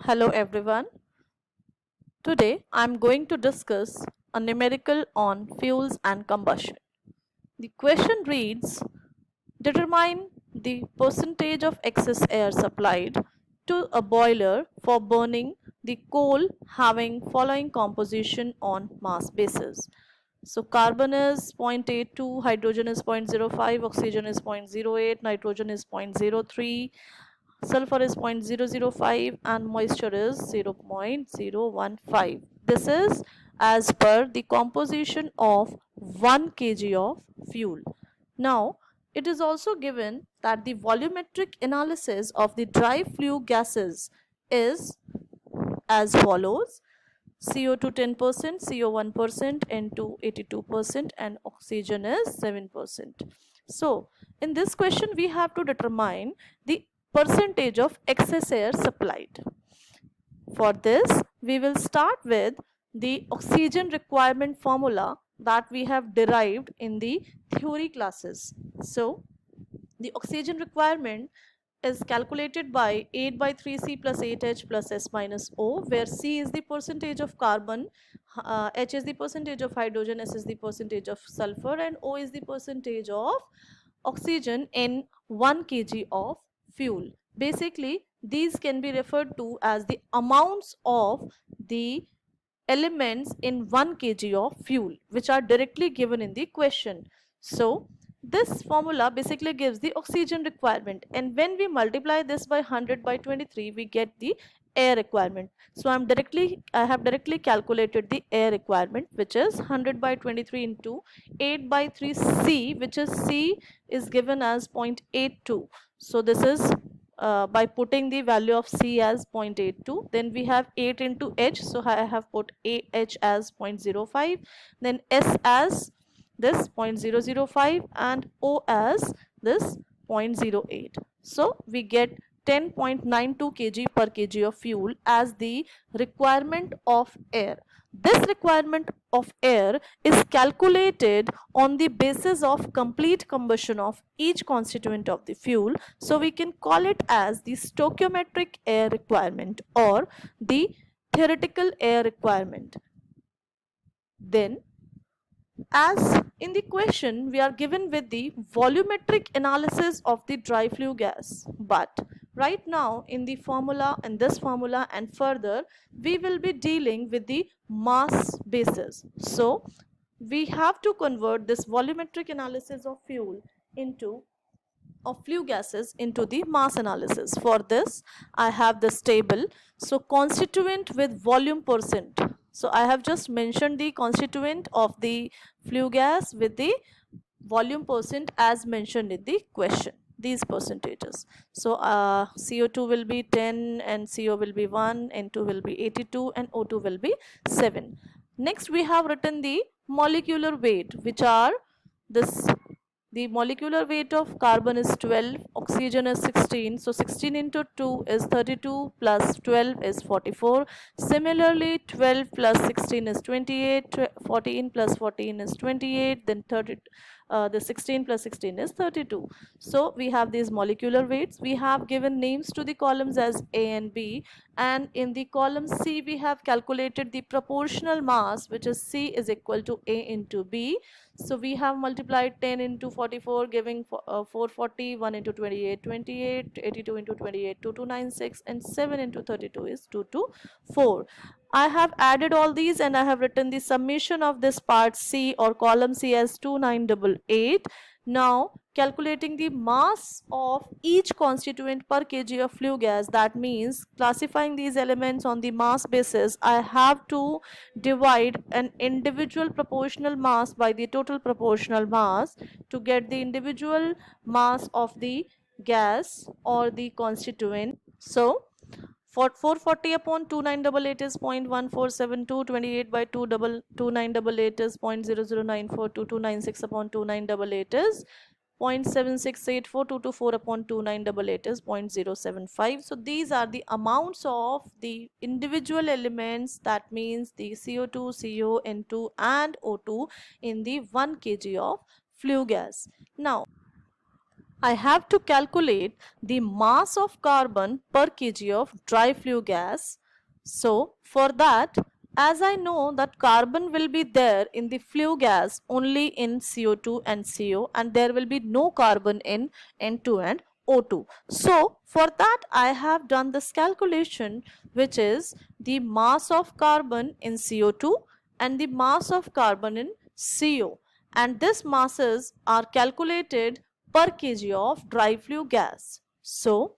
Hello everyone. Today I am going to discuss a numerical on fuels and combustion. The question reads, determine the percentage of excess air supplied to a boiler for burning the coal having following composition on mass basis. So carbon is 0.82, hydrogen is 0.05, oxygen is 0.08, nitrogen is 0.03, sulfur is 0.005 and moisture is 0.015. This is as per the composition of 1 kg of fuel. Now, it is also given that the volumetric analysis of the dry flue gases is as follows: CO2 10%, CO 1%, N2 82%, and oxygen is 7%. So, in this question, we have to determine the percentage of excess air supplied. For this, we will start with the oxygen requirement formula that we have derived in the theory classes. So, the oxygen requirement is calculated by 8 by 3C plus 8H plus S minus O, where C is the percentage of carbon, H is the percentage of hydrogen, S is the percentage of sulfur, and O is the percentage of oxygen in 1 kg of fuel. Basically, these can be referred to as the amounts of the elements in 1 kg of fuel, which are directly given in the question. So, this formula basically gives the oxygen requirement, and when we multiply this by 100 by 23, we get the air requirement. So I have directly calculated the air requirement, which is 100 by 23 into 8 by 3 C, which is C is given as 0.82. So this is by putting the value of C as 0.82. Then we have 8 into H, so I have put H as 0.05, then S as this 0.005 and O as this 0.08. So we get 10.92 kg per kg of fuel as the requirement of air. This requirement of air is calculated on the basis of complete combustion of each constituent of the fuel. So we can call it as the stoichiometric air requirement or the theoretical air requirement. Then, as in the question, we are given with the volumetric analysis of the dry flue gas, but right now in the formula, in this formula and further, we will be dealing with the mass basis. So we have to convert this volumetric analysis of flue gases into the mass analysis. For this, I have this table. So constituent with volume percent. So I have just mentioned the constituent of the flue gas with the volume percent as mentioned in the question, these percentages. So CO2 will be 10 and CO will be 1, N2 will be 82 and O2 will be 7. Next we have written the molecular weight, which are this. The molecular weight of carbon is 12, oxygen is 16. So 16 into 2 is 32 plus 12 is 44. Similarly, 12 plus 16 is 28, 14 plus 14 is 28, then the 16 plus 16 is 32. So we have these molecular weights. We have given names to the columns as A and B, and in the column C we have calculated the proportional mass, which is C is equal to A into B. So we have multiplied 10 into 44 giving 440, 1 into 28, 28, 82 into 28, 2296, and 7 into 32 is 224. I have added all these and I have written the summation of this part C or column C as 2988. Now calculating the mass of each constituent per kg of flue gas, that means classifying these elements on the mass basis, I have to divide an individual proportional mass by the total proportional mass to get the individual mass of the gas or the constituent. So for 440 upon 2988 is 0.1472, 28 by 2988 is 0.0094, 2296 upon 2988 is 0.7684, 224 upon 2988 is 0.075. So these are the amounts of the individual elements, that means the CO2, CO, N2 and O2 in the 1 kg of flue gas. Now I have to calculate the mass of carbon per kg of dry flue gas. So for that, as I know that carbon will be there in the flue gas only in CO2 and CO, and there will be no carbon in N2 and O2. So for that I have done this calculation, which is the mass of carbon in CO2 and the mass of carbon in CO, and these masses are calculated per kg of dry flue gas. So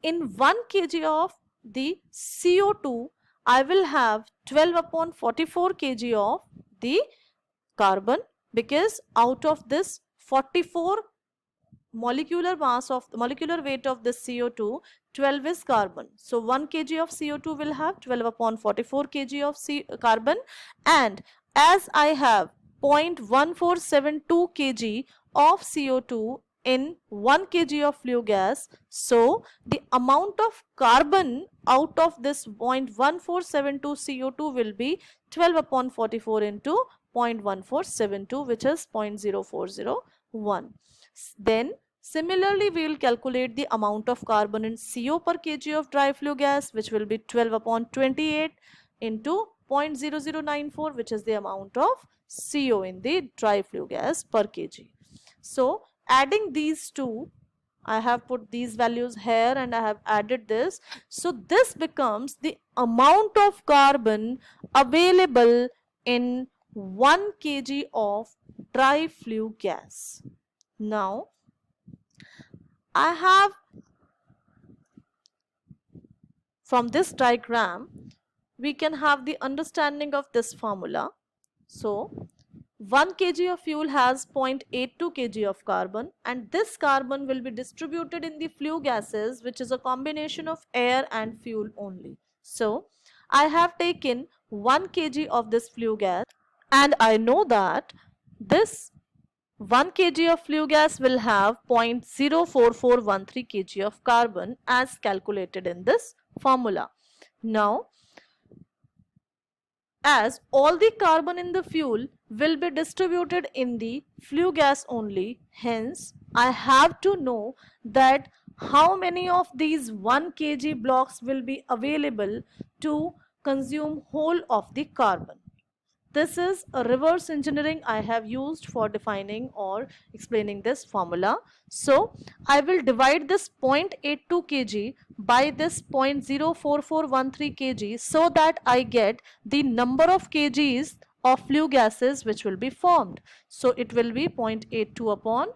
in 1 kg of the CO2, I will have 12 upon 44 kg of the carbon, because out of this 44 molecular mass of the molecular weight of this CO2, 12 is carbon. So 1 kg of CO2 will have 12 upon 44 kg of carbon, and as I have 0.1472 kg of CO2 in 1 kg of flue gas, so the amount of carbon out of this 0.1472 CO2 will be 12 upon 44 into 0.1472, which is 0.0401. Then similarly, we will calculate the amount of carbon in CO per kg of dry flue gas, which will be 12 upon 28 into 0.0094, which is the amount of CO in the dry flue gas per kg. So adding these two, I have put these values here and I have added this. So this becomes the amount of carbon available in 1 kg of dry flue gas. Now I have, from this diagram, we can have the understanding of this formula. So 1 kg of fuel has 0.82 kg of carbon, and this carbon will be distributed in the flue gases, which is a combination of air and fuel only. So I have taken 1 kg of this flue gas, and I know that this 1 kg of flue gas will have 0.04413 kg of carbon as calculated in this formula. Now, as all the carbon in the fuel will be distributed in the flue gas only, hence I have to know that how many of these 1 kg blocks will be available to consume whole of the carbon. This is a reverse engineering I have used for defining or explaining this formula. So I will divide this 0.82 kg by this 0.04413 kg so that I get the number of kgs of flue gases which will be formed. So it will be 0.82 upon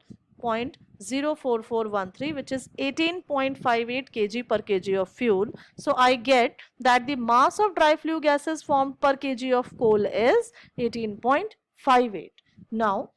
0.04413, which is 18.58 kg per kg of fuel. So I get that the mass of dry flue gases formed per kg of coal is 18.58. Now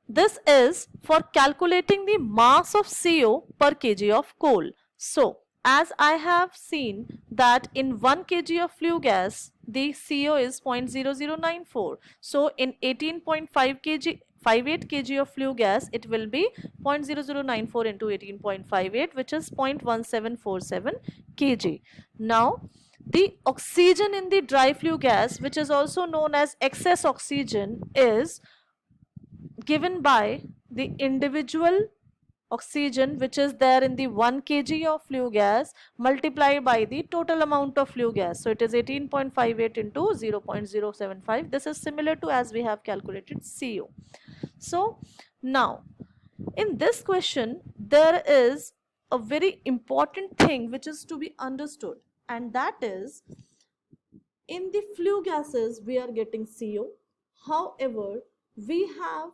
this is for calculating the mass of CO per kg of coal. So as I have seen that in 1 kg of flue gas, the CO is 0.0094. So in 18.5 kg 58 kg of flue gas, it will be 0.0094 into 18.58, which is 0.1747 kg. Now the oxygen in the dry flue gas, which is also known as excess oxygen, is given by the individual oxygen which is there in the 1 kg of flue gas multiplied by the total amount of flue gas. So it is 18.58 into 0.075. This is similar to as we have calculated CO. So now in this question there is a very important thing which is to be understood, and that is in the flue gases we are getting CO. However, we have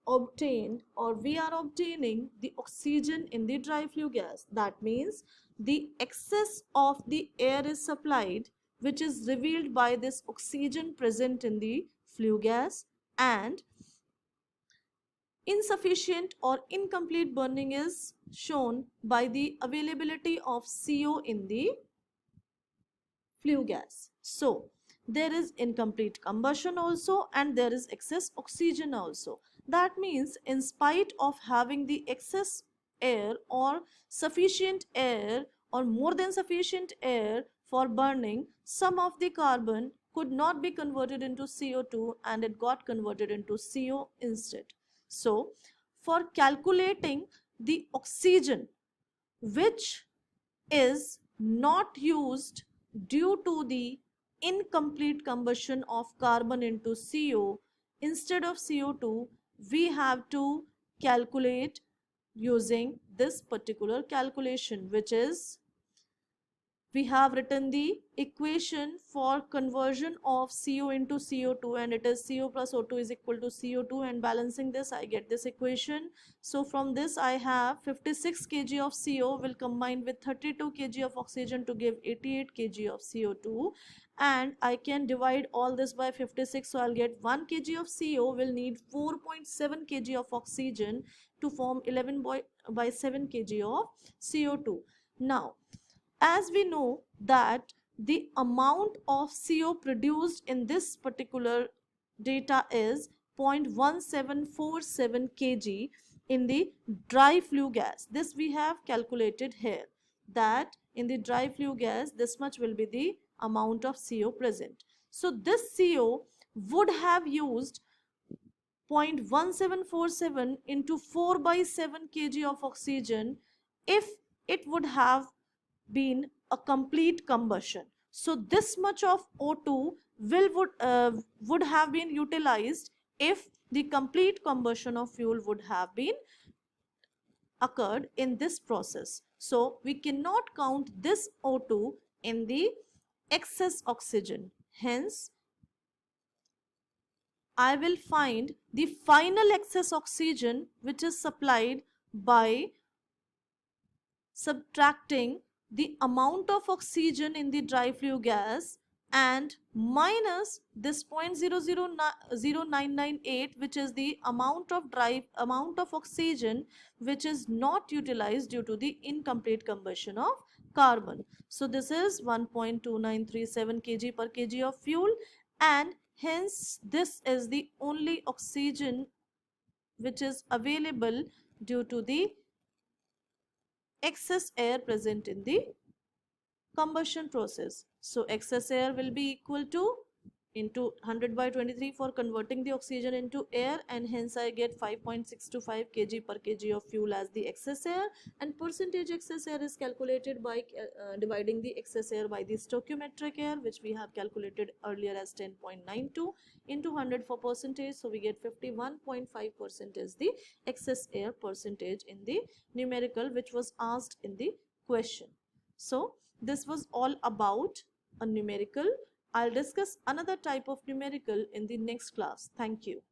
obtained or we are obtaining the oxygen in the dry flue gas. That means the excess of the air is supplied, which is revealed by this oxygen present in the flue gas, and insufficient or incomplete burning is shown by the availability of CO in the flue gas. So there is incomplete combustion also, and there is excess oxygen also. That means in spite of having the excess air or sufficient air or more than sufficient air for burning, some of the carbon could not be converted into CO2 and it got converted into CO instead. So for calculating the oxygen which is not used due to the incomplete combustion of carbon into CO. Instead of CO2, we have to calculate using this particular calculation, which is, we have written the equation for conversion of CO into CO2, and it is CO plus O2 is equal to CO2, and balancing this I get this equation. So from this I have 56 kg of CO will combine with 32 kg of oxygen to give 88 kg of CO2, and I can divide all this by 56, so I'll get 1 kg of CO will need 4.7 kg of oxygen to form 11 by 7 kg of CO2. Now, as we know that the amount of CO produced in this particular data is 0.1747 kg in the dry flue gas. This we have calculated here, that in the dry flue gas this much will be the amount of CO present. So this CO would have used 0.1747 into 4 by 7 kg of oxygen if it would have been a complete combustion. So this much of O2 would have been utilized if the complete combustion of fuel would have been occurred in this process. So we cannot count this O2 in the excess oxygen. Hence, I will find the final excess oxygen which is supplied by subtracting the amount of oxygen in the dry flue gas and minus this 0.000998, which is the amount of oxygen which is not utilized due to the incomplete combustion of carbon. So this is 1.2937 kg per kg of fuel, and hence this is the only oxygen which is available due to the excess air present in the combustion process. So excess air will be equal to into 100 by 23 for converting the oxygen into air, and hence I get 5.625 kg per kg of fuel as the excess air, and percentage excess air is calculated by dividing the excess air by the stoichiometric air, which we have calculated earlier as 10.92 into 100 for percentage, so we get 51.5% is the excess air percentage in the numerical which was asked in the question. So this was all about a numerical. I'll discuss another type of numerical in the next class. Thank you.